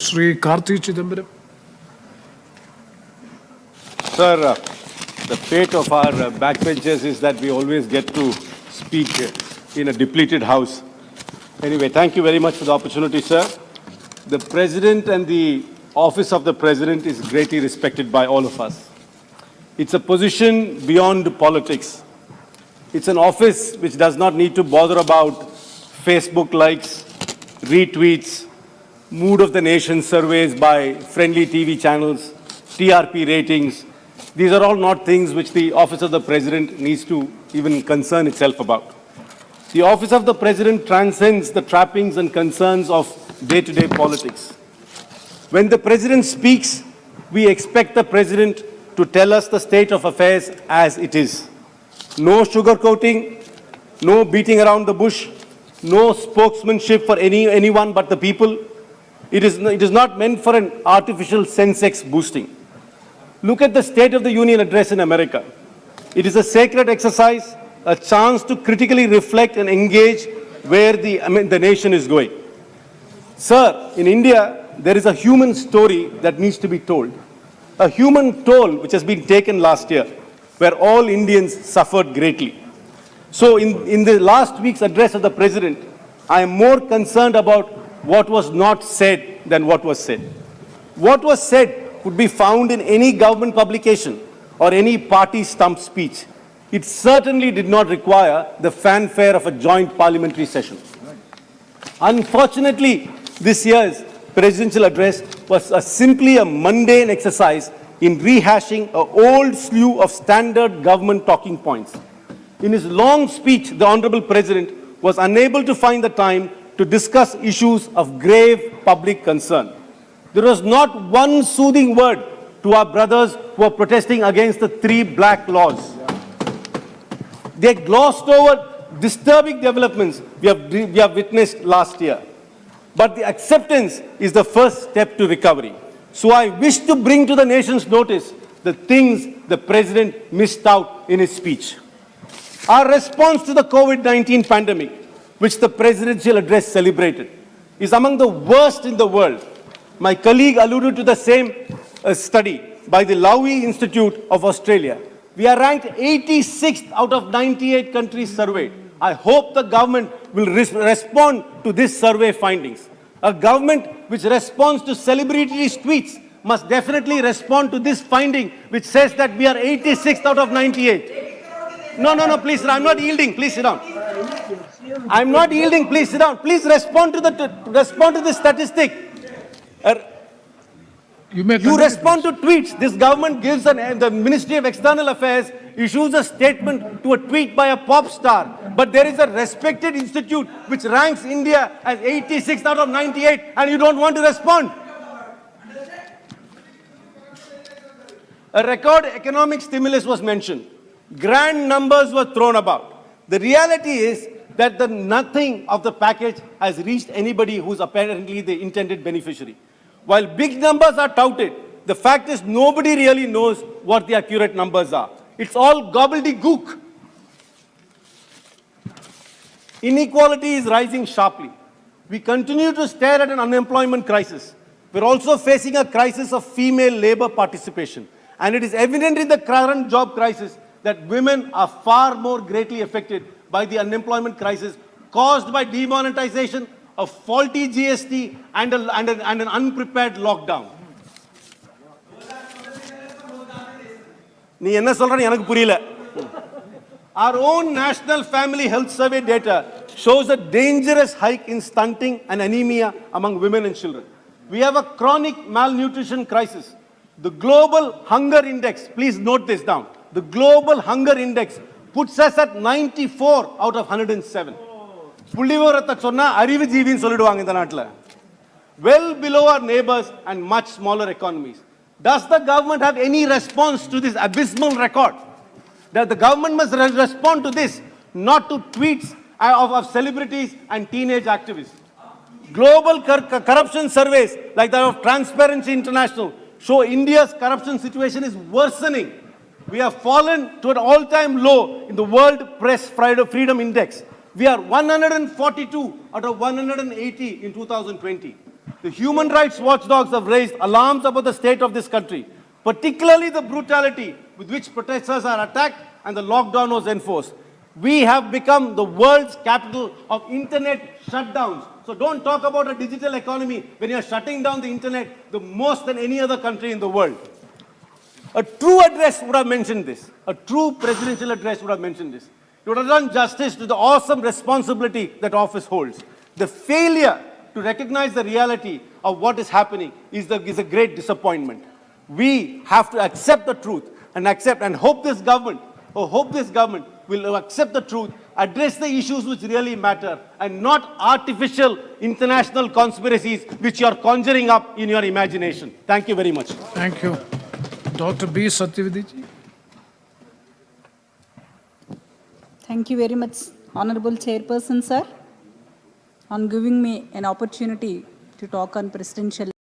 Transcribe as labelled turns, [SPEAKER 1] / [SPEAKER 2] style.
[SPEAKER 1] Sri Karthi Chidambaram.
[SPEAKER 2] Sir, the fate of our backbenchers is that we always get to speak in a depleted house. Anyway, thank you very much for the opportunity, sir. The President and the office of the President is greatly respected by all of us. It's a position beyond politics. It's an office which does not need to bother about Facebook likes, retweets, mood of the nation surveys by friendly TV channels, TRP ratings. These are all not things which the office of the President needs to even concern itself about. The office of the President transcends the trappings and concerns of day-to-day politics. When the President speaks, we expect the President to tell us the state of affairs as it is. No sugarcoating, no beating around the bush, no spokesmanship for anyone but the people. It is not meant for an artificial sense boosting. Look at the State of the Union address in America. It is a sacred exercise, a chance to critically reflect and engage where the nation is going. Sir, in India, there is a human story that needs to be told. A human toll which has been taken last year, where all Indians suffered greatly. So in the last week's address of the President, I am more concerned about what was not said than what was said. What was said could be found in any government publication or any party stump speech. It certainly did not require the fanfare of a joint parliamentary session. Unfortunately, this year's presidential address was simply a mundane exercise in rehashing an old slew of standard government talking points. In his long speech, the Honorable President was unable to find the time to discuss issues of grave public concern. There was not one soothing word to our brothers who are protesting against the 3 black laws. They glossed over disturbing developments we have witnessed last year. But the acceptance is the first step to recovery. So I wish to bring to the nation's notice the things the President missed out in his speech. Our response to the COVID-19 pandemic, which the presidential address celebrated, is among the worst in the world. My colleague alluded to the same study by the Lowy Institute of Australia. We are ranked 86th out of 98 countries surveyed. I hope the government will respond to this survey findings. A government which responds to celebrities' tweets must definitely respond to this finding, which says that we are 86th out of 98. No, please, I'm not yielding. Please sit down. I'm not yielding. Please sit down. Please respond to the statistic. You respond to tweets. This government gives the Ministry of External Affairs issues a statement to a tweet by a pop star. But there is a respected institute which ranks India as 86th out of 98 and you don't want to respond. A record economic stimulus was mentioned. Grand numbers were thrown about. The reality is that nothing of the package has reached anybody who's apparently the intended beneficiary. While big numbers are touted, the fact is nobody really knows what the accurate numbers are. It's all gobbledygook. Inequality is rising sharply. We continue to stare at an unemployment crisis. We're also facing a crisis of female labor participation. And it is evident in the current job crisis that women are far more greatly affected by the unemployment crisis caused by demonetization, a faulty GST, and an unprepared lockdown. Our own National Family Health Survey data shows a dangerous hike in stunting and anemia among women and children. We have a chronic malnutrition crisis. The Global Hunger Index, please note this down, the Global Hunger Index puts us at 94 out of 107. Well below our neighbors and much smaller economies. Does the government have any response to this abysmal record? That the government must respond to this, not to tweets of celebrities and teenage activists. Global corruption surveys like that of Transparency International show India's corruption situation is worsening. We have fallen to an all-time low in the World Press Freedom Index. We are 142 out of 180 in 2020. The human rights watchdogs have raised alarms about the state of this country, particularly the brutality with which protesters are attacked and the lockdown was enforced. We have become the world's capital of internet shutdowns. So don't talk about a digital economy when you're shutting down the internet the most than any other country in the world. A true address would have mentioned this. A true presidential address would have mentioned this. It would have done justice to the awesome responsibility that office holds. The failure to recognize the reality of what is happening is a great disappointment. We have to accept the truth and hope this government will accept the truth, address the issues which really matter, and not artificial international conspiracies which you are conjuring up in your imagination. Thank you very much.
[SPEAKER 1] Thank you. Dr. B. Satyavidhi.
[SPEAKER 3] Thank you very much, Honorable Chairperson, sir, on giving me an opportunity to talk on presidential